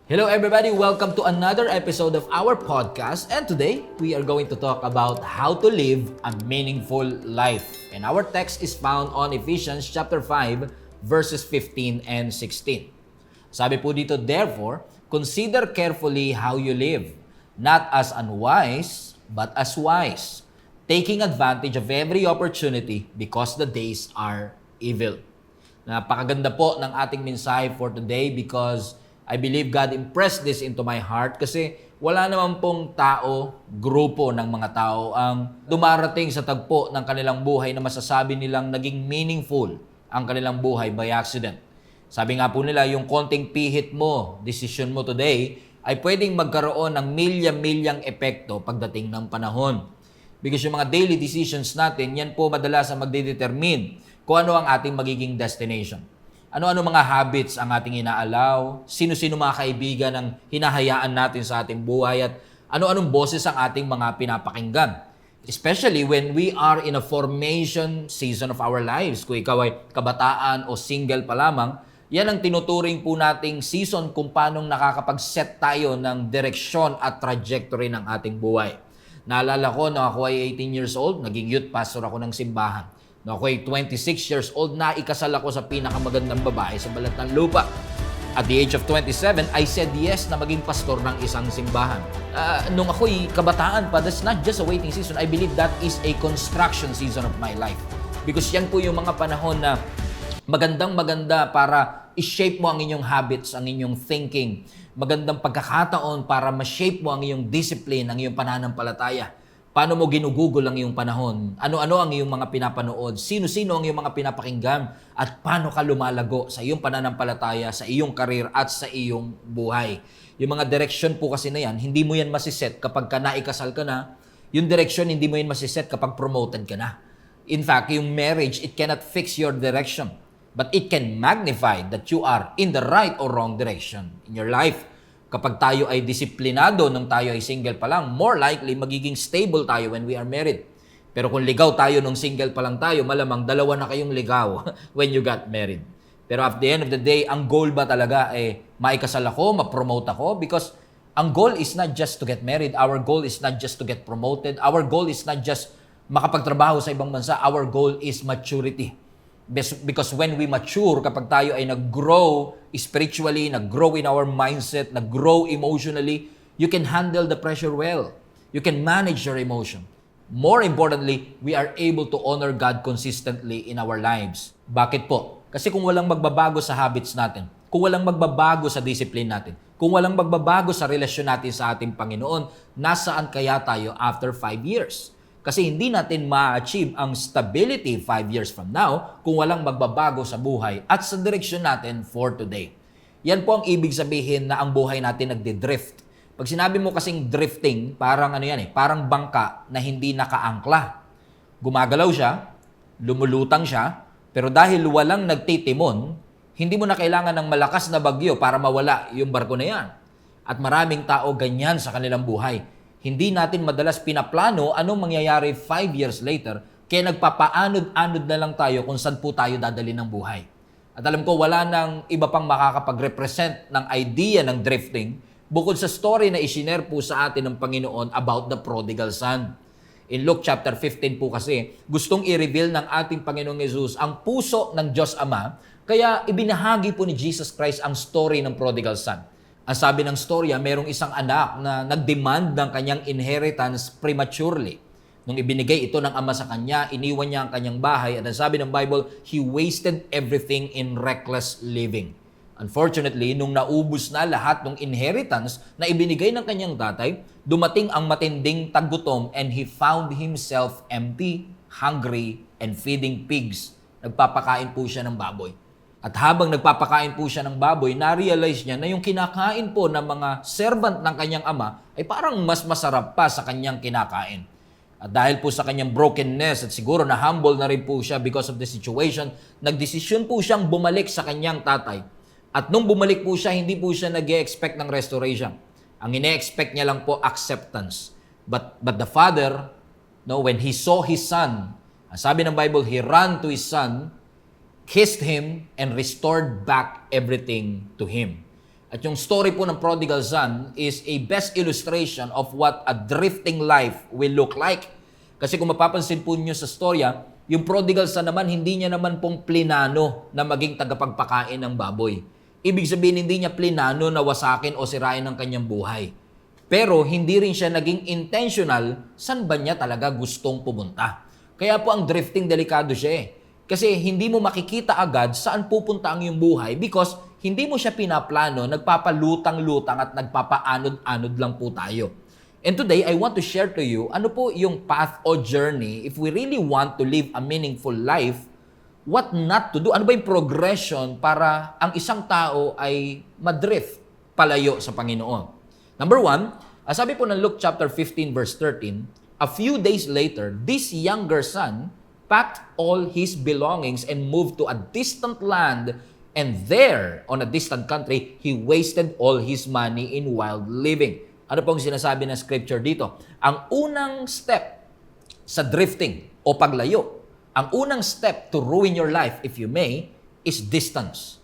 Hello everybody, welcome to another episode of our podcast, and today we are going to talk about how to live a meaningful life. And our text is found on Ephesians chapter 5 verses 15 and 16. Sabi po dito, therefore, consider carefully how you live, not as unwise, but as wise, taking advantage of every opportunity because the days are evil. Napakaganda po ng ating mensahe for today because I believe God impressed this into my heart kasi wala naman pong tao, grupo ng mga tao ang dumarating sa tagpo ng kanilang buhay na masasabi nilang naging meaningful ang kanilang buhay by accident. Sabi nga po nila, yung konting pihit mo, decision mo today, ay pwedeng magkaroon ng milya-milyang epekto pagdating ng panahon. Because yung mga daily decisions natin, yan po madalas ang magdedetermine kung ano ang ating magiging destination. Ano-ano mga habits ang ating inaalaw, sino-sino mga kaibigan ang hinahayaan natin sa ating buhay, at ano-anong boses ang ating mga pinapakinggan. Especially when we are in a formation season of our lives. Kung ikaw ay kabataan o single pa lamang, yan ang tinuturing po nating season kung paano nakakapag-set tayo ng direksyon at trajectory ng ating buhay. Naalala ko na ako ay 18 years old, naging youth pastor ako ng simbahan. No, ako ay 26 years old na ikasal ako sa pinakamagandang babae sa balat ng lupa. At the age of 27, I said yes na maging pastor ng isang simbahan. Nung ako'y kabataan pa, that's not just a waiting season. I believe that is a construction season of my life. Because yan po yung mga panahon na magandang-maganda para i-shape mo ang inyong habits, ang inyong thinking. Magandang pagkakataon para ma-shape mo ang iyong discipline, ang iyong pananampalataya. Paano mo ginugugol ang iyong panahon? Ano-ano ang iyong mga pinapanood? Sino-sino ang iyong mga pinapakinggan? At paano ka lumalago sa iyong pananampalataya, sa iyong karir at sa iyong buhay? Yung mga direction po kasi na yan, hindi mo yan masiset kapag ka naikasal ka na. Yung direction, hindi mo yan masiset kapag promoted ka na. In fact, yung marriage, it cannot fix your direction. But it can magnify that you are in the right or wrong direction in your life. Kapag tayo ay disiplinado nung tayo ay single pa lang, more likely magiging stable tayo when we are married. Pero kung ligaw tayo nung single pa lang tayo, malamang dalawa na kayong ligaw when you got married. Pero at the end of the day, ang goal ba talaga maikasal ako, ma-promote ako? Because ang goal is not just to get married. Our goal is not just to get promoted. Our goal is not just makapagtrabaho sa ibang bansa. Our goal is maturity. Because when we mature, kapag tayo ay nag-grow spiritually, nag-grow in our mindset, nag-grow emotionally, you can handle the pressure well. You can manage your emotion. More importantly, we are able to honor God consistently in our lives. Bakit po? Kasi kung walang magbabago sa habits natin, kung walang magbabago sa discipline natin, kung walang magbabago sa relasyon natin sa ating Panginoon, nasaan kaya tayo after 5 years? Kasi hindi natin ma-achieve ang stability 5 years from now kung walang magbabago sa buhay at sa direksyon natin for today. Yan po ang ibig sabihin na ang buhay natin nagde-drift. Pag sinabi mo kasing drifting, parang parang bangka na hindi nakaangkla. Gumagalaw siya, lumulutang siya, pero dahil walang nagtitimon, hindi mo na kailangan ng malakas na bagyo para mawala yung barko na yan. At maraming tao ganyan sa kanilang buhay. Hindi natin madalas pinaplano anong mangyayari 5 years later, kaya nagpapaanod-anod na lang tayo kung saan po tayo dadali ng buhay. At alam ko, wala nang iba pang makakapag-represent ng idea ng drifting bukod sa story na isinare po sa atin ng Panginoon about the prodigal son. In Luke chapter 15 po kasi, gustong i-reveal ng ating Panginoong Jesus ang puso ng Diyos Ama, kaya ibinahagi po ni Jesus Christ ang story ng prodigal son. Ang sabi ng storya, merong isang anak na nag-demand ng kanyang inheritance prematurely. Nung ibinigay ito ng ama sa kanya, iniwan niya ang kanyang bahay, at ang sabi ng Bible, he wasted everything in reckless living. Unfortunately, nung naubos na lahat ng inheritance na ibinigay ng kanyang tatay, dumating ang matinding taggutom and he found himself empty, hungry, and feeding pigs. Nagpapakain po siya ng baboy. At habang nagpapakain po siya ng baboy, na-realize niya na yung kinakain po ng mga servant ng kanyang ama ay parang mas masarap pa sa kanyang kinakain. At dahil po sa kanyang brokenness at siguro na humble na rin po siya because of the situation, nagdesisyon po siyang bumalik sa kanyang tatay. At nung bumalik po siya, hindi po siya nag-e-expect ng restoration. Ang ine-expect niya lang po acceptance. But the father, when he saw his son, sabi ng Bible, he ran to his son, kissed him, and restored back everything to him. At yung story po ng prodigal son is a best illustration of what a drifting life will look like. Kasi kung mapapansin po niyo sa storya, yung prodigal son naman, hindi niya naman pong plinano na maging tagapagpakain ng baboy. Ibig sabihin, hindi niya plinano na wasakin o sirain ang kanyang buhay. Pero hindi rin siya naging intentional saan ba niya talaga gustong pumunta. Kaya po ang drifting delikado siya eh. Kasi hindi mo makikita agad saan pupunta ang iyong buhay because hindi mo siya pinaplano, nagpapalutang-lutang at nagpapaanod-anod lang po tayo. And today, I want to share to you ano po yung path o journey if we really want to live a meaningful life, what not to do. Ano ba yung progression para ang isang tao ay madrift palayo sa Panginoon? Number 1, sabi po ng Luke chapter 15 verse 13, a few days later, this younger son packed all his belongings and moved to a distant land, and there, on a distant country, he wasted all his money in wild living. Ano pong sinasabi ng scripture dito? Ang unang step sa drifting o paglayo, ang unang step to ruin your life, if you may, is distance.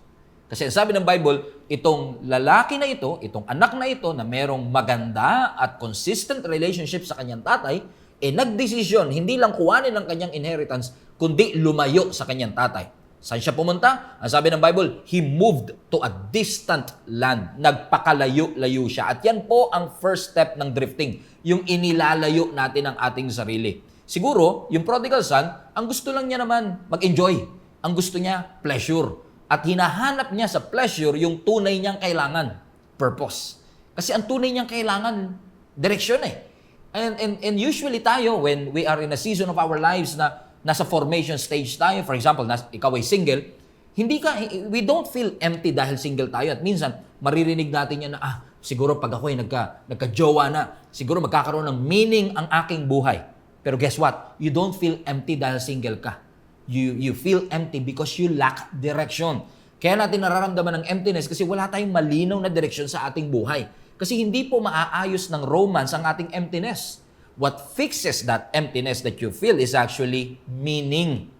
Kasi sabi ng Bible, itong lalaki na ito, itong anak na ito na merong maganda at consistent relationship sa kanyang tatay, nagdesisyon, hindi lang kuhanin ang kanyang inheritance, kundi lumayo sa kanyang tatay. Saan siya pumunta? Ang sabi ng Bible, he moved to a distant land. Nagpakalayo-layo siya. At yan po ang first step ng drifting, yung inilalayo natin ang ating sarili. Siguro, yung prodigal son, ang gusto lang niya naman mag-enjoy. Ang gusto niya, pleasure. At hinahanap niya sa pleasure yung tunay niyang kailangan, purpose. Kasi ang tunay niyang kailangan, direksyon eh. And usually tayo, when we are in a season of our lives na nasa formation stage tayo, for example, ikaw ay single, we don't feel empty dahil single tayo. At minsan, maririnig natin yan na, siguro pag ako ay nagka-jowa na, siguro magkakaroon ng meaning ang aking buhay. Pero guess what? You don't feel empty dahil single ka. You feel empty because you lack direction. Kaya natin nararamdaman ng emptiness kasi wala tayong malinaw na direksyon sa ating buhay. Kasi hindi po maaayos ng romance ang ating emptiness. What fixes that emptiness that you feel is actually meaning.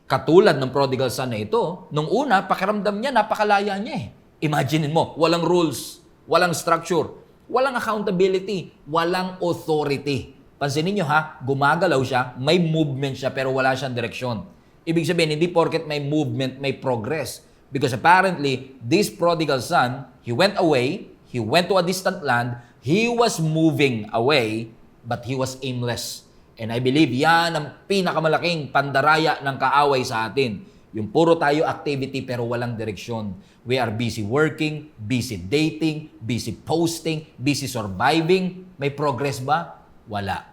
Katulad ng prodigal son na ito, nung una, pakiramdam niya, napakalaya niya eh. Imaginin mo, walang rules, walang structure, walang accountability, walang authority. Pansinin niyo ha, gumagalaw siya, may movement siya, pero wala siyang direksyon. Ibig sabihin, hindi porket may movement, may progress. Because apparently, this prodigal son, he went away, he went to a distant land, he was moving away, but he was aimless. And I believe yan ang pinakamalaking pandaraya ng kaaway sa atin. Yung puro tayo activity pero walang direksyon. We are busy working, busy dating, busy posting, busy surviving. May progress ba? Wala.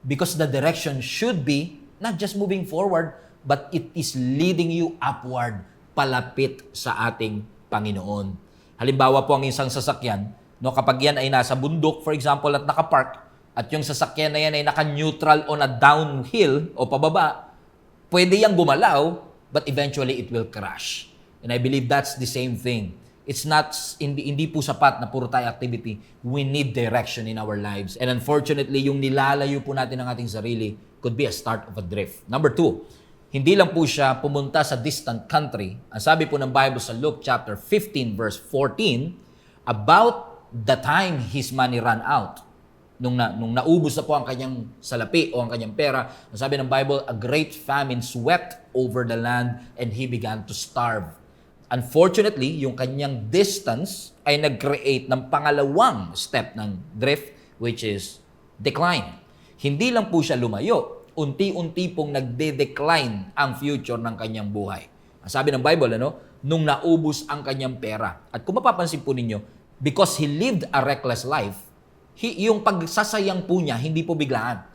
Because the direction should be not just moving forward, but it is leading you upward, palapit sa ating Panginoon. Halimbawa po ang isang sasakyan, kapag yan ay nasa bundok, for example, at nakapark, at yung sasakyan na yan ay naka-neutral on a downhill o pababa, pwede yang gumalaw, but eventually it will crash. And I believe that's the same thing. It's not, hindi po sapat na puro tayo activity. We need direction in our lives. And unfortunately, yung nilalayo po natin ang ating sarili could be a start of a drift. Number 2, hindi lang po siya pumunta sa distant country. Ang sabi po ng Bible sa Luke chapter 15 verse 14, about the time his money ran out. Nung naubos na po ang kanyang salapi o ang kanyang pera, ang sabi ng Bible, a great famine swept over the land and he began to starve. Unfortunately, yung kanyang distance ay nag-create ng pangalawang step ng drift, which is decline. Hindi lang po siya lumayo, unti-unti pong nagde-decline ang future ng kanyang buhay. Ang sabi ng Bible, nung naubos ang kanyang pera. At kung mapapansin po ninyo, because he lived a reckless life, yung pagsasayang po niya, hindi po biglaan.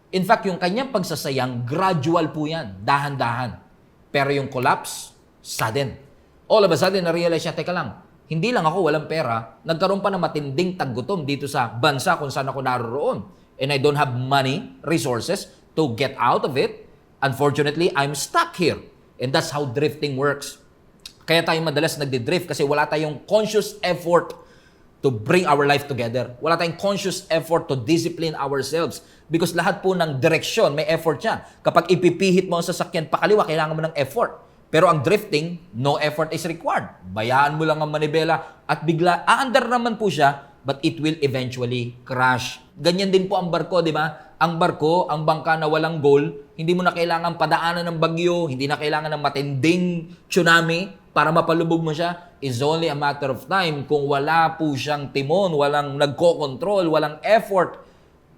In fact, yung kanyang pagsasayang, gradual po yan, dahan-dahan. Pero yung collapse, sudden. All of a sudden, na-realize niya, teka lang, hindi lang ako walang pera, nagkaroon pa ng matinding taggutom dito sa bansa kung saan ako naroon. And I don't have money, resources to get out of it. Unfortunately, I'm stuck here. And that's how drifting works. Kaya tayo madalas nagdi-drift kasi wala tayong conscious effort to bring our life together. Wala tayong conscious effort to discipline ourselves. Because lahat po ng direksyon, may effort yan. Kapag ipipihit mo ang sasakyan pakaliwa, kailangan mo ng effort. Pero ang drifting, no effort is required. Bayaan mo lang ang manibela at bigla, aandar naman po siya, but it will eventually crash. Ganyan din po ang barko, di ba? Ang barko, ang bangka na walang goal, hindi mo na kailangan padaanan ng bagyo, hindi na kailangan ng matinding tsunami para mapalubog mo siya. It's only a matter of time kung wala po siyang timon, walang nagko-control, walang effort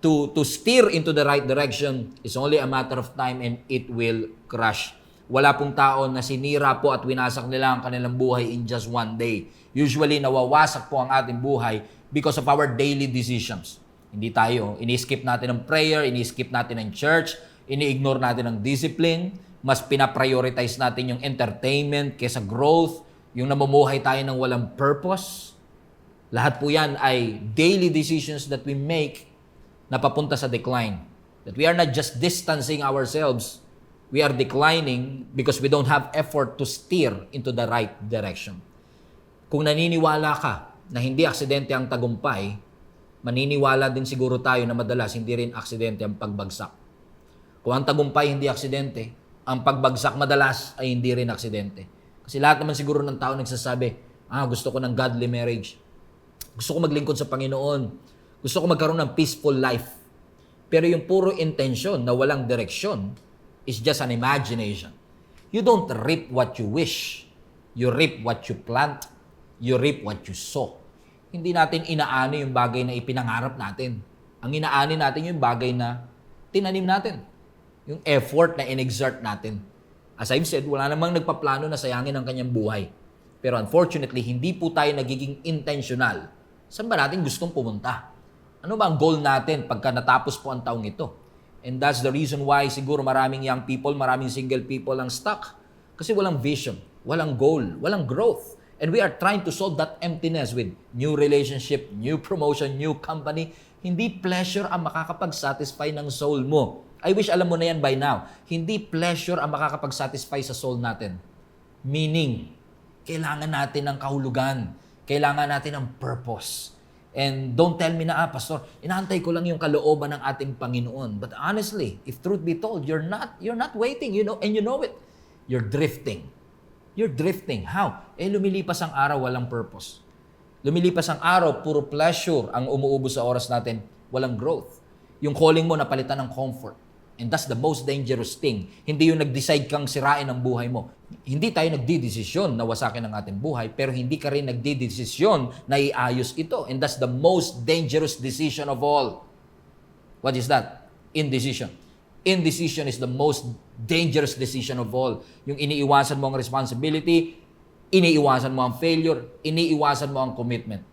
to steer into the right direction. It's only a matter of time and it will crash. Wala pong tao na sinira po at winasak nila ang kanilang buhay in just one day. Usually, nawawasak po ang ating buhay because of our daily decisions. Hindi tayo, ini-skip natin ang prayer, ini-skip natin ang church, ini-ignore natin ang discipline, mas pinaprioritize natin yung entertainment kaysa growth, yung namumuhay tayo ng walang purpose. Lahat po yan ay daily decisions that we make na papunta sa decline. That we are not just distancing ourselves, we are declining because we don't have effort to steer into the right direction. Kung naniniwala ka na hindi aksidente ang tagumpay, maniniwala din siguro tayo na madalas hindi rin aksidente ang pagbagsak. Kung ang tagumpay hindi aksidente, ang pagbagsak madalas ay hindi rin aksidente. Kasi lahat naman siguro ng tao nagsasabi, gusto ko ng godly marriage. Gusto ko maglingkod sa Panginoon. Gusto ko magkaroon ng peaceful life. Pero yung puro intensyon na walang direksyon is just an imagination. You don't reap what you wish. You reap what you plant. You reap what you sow. Hindi natin inaani yung bagay na ipinangarap natin. Ang inaani natin yung bagay na tinanim natin. Yung effort na in-exert natin. As I've said, wala namang nagpaplano na sayangin ang kanyang buhay. Pero unfortunately, hindi po tayo nagiging intentional. Saan ba natin gustong pumunta? Ano ba ang goal natin pagka natapos po ang taong ito? And that's the reason why siguro maraming young people, maraming single people ang stuck. Kasi walang vision, walang goal, walang growth. And we are trying to solve that emptiness with new relationship, new promotion, new company. Hindi pleasure ang makakapag-satisfy ng soul mo. I wish alam mo na yan by now. Hindi pleasure ang makakapag-satisfy sa soul natin. Meaning, kailangan natin ng kahulugan. Kailangan natin ng purpose. And don't tell me na, Pastor, inaantay ko lang yung kalooban ng ating Panginoon. But honestly, if truth be told, you're not waiting, and you know it. You're drifting. You're drifting. How? Lumilipas ang araw, walang purpose. Lumilipas ang araw, puro pleasure ang umuubos sa oras natin, walang growth. Yung calling mo, napalitan ng comfort. And that's the most dangerous thing. Hindi yung nag-decide kang sirain ang buhay mo. Hindi tayo nagdidesisyon na wasakin ang ating buhay, pero hindi ka rin nagdidesisyon na iayos ito. And that's the most dangerous decision of all. What is that? Indecision. Indecision is the most dangerous decision of all. Yung iniiwasan mo ang responsibility, iniiwasan mo ang failure, iniiwasan mo ang commitment.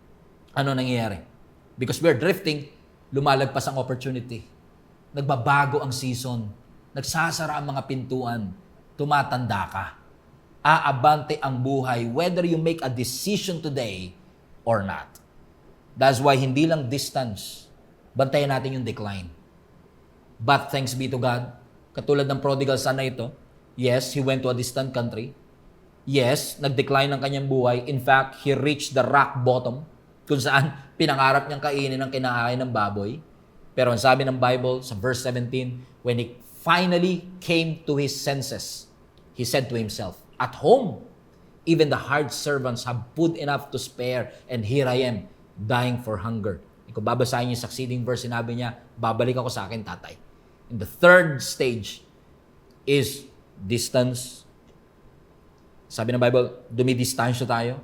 Ano nangyayari? Because we're drifting, lumalagpas ang opportunity. Nagbabago ang season. Nagsasara ang mga pintuan. Tumatanda ka. Aabante ang buhay whether you make a decision today or not. That's why hindi lang distance. Bantayan natin yung decline. But thanks be to God, katulad ng prodigal son na ito, yes, he went to a distant country. Yes, nag-decline ang kanyang buhay. In fact, he reached the rock bottom kung saan pinangarap niyang kainin ang kinakain ng baboy. Pero ang sabi ng Bible sa verse 17, when he finally came to his senses, he said to himself, at home, even the hard servants have food enough to spare, and here I am, dying for hunger. Kung babasahin yung succeeding verse, sinabi niya, babalik ako sa akin, tatay. And the third stage is distance. Sabi ng Bible, dumidistansya tayo.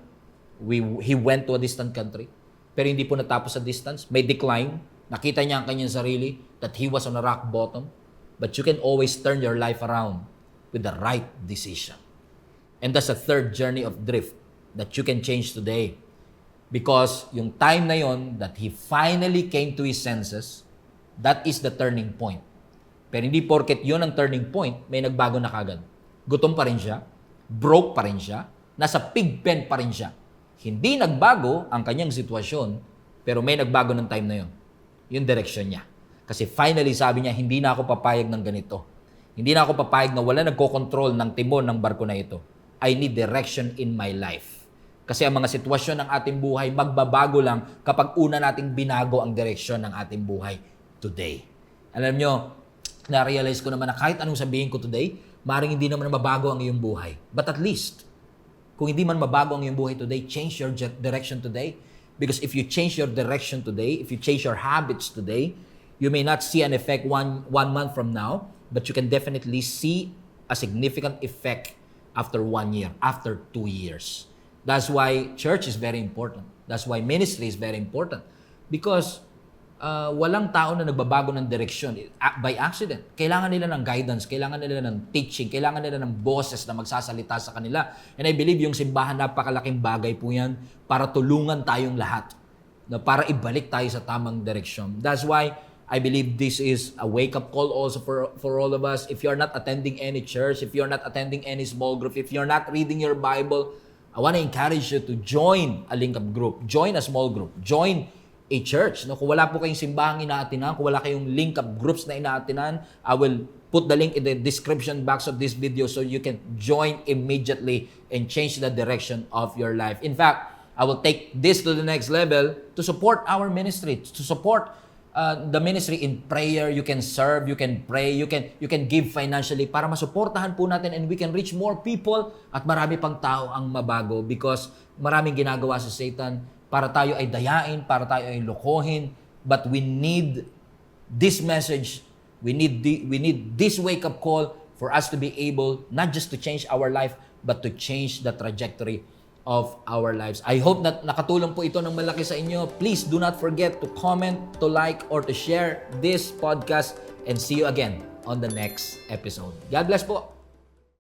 He went to a distant country. Pero hindi po natapos sa distance. May decline. Nakita niya ang kanyang sarili that he was on a rock bottom. But you can always turn your life around with the right decision. And that's a third journey of drift that you can change today. Because yung time na yon that he finally came to his senses, that is the turning point. Pero hindi porket yun ang turning point, may nagbago na kagad. Gutom pa rin siya, broke pa rin siya, nasa pig pen pa rin siya. Hindi nagbago ang kanyang sitwasyon, pero may nagbago ng time na yon. Yung direction niya. Kasi finally sabi niya, hindi na ako papayag ng ganito. Hindi na ako papayag na wala nagkokontrol ng timon ng barko na ito. I need direction in my life. Kasi ang mga sitwasyon ng ating buhay magbabago lang kapag una nating binago ang direksyon ng ating buhay today. Alam nyo, na-realize ko naman na kahit anong sabihin ko today, Maring hindi naman mabago ang iyong buhay. But at least, kung hindi man mabago ang iyong buhay today, change your direction today. Because if you change your direction today, if you change your habits today, you may not see an effect one month from now, but you can definitely see a significant effect after 1 year, after 2 years. That's why church is very important. That's why ministry is very important. Because walang tao na nagbabago ng direksyon by accident. Kailangan nila ng guidance, kailangan nila ng teaching, kailangan nila ng boses na magsasalita sa kanila. And I believe yung simbahan, napakalaking bagay po yan para tulungan tayong lahat, na para ibalik tayo sa tamang direksyon. That's why I believe this is a wake-up call also for all of us. If you're not attending any church, if you're not attending any small group, if you're not reading your Bible, I want to encourage you to join a link-up group, join a small group, join a church. No? Kung wala po kayong simbahang inaatinan, kung wala kayong link-up groups na inaatinan, I will put the link in the description box of this video so you can join immediately and change the direction of your life. In fact, I will take this to the next level to support our ministry, to support the ministry in prayer. You can serve, you can pray, you can give financially para masuportahan po natin and we can reach more people at marami pang tao ang mabago because maraming ginagawa sa Satan para tayo ay dayain, para tayo ay lokohin, but we need this message, we need this wake-up call for us to be able not just to change our life, but to change the trajectory of our lives. I hope that nakatulong po ito ng malaki sa inyo. Please do not forget to comment, to like, or to share this podcast, and see you again on the next episode. God bless po!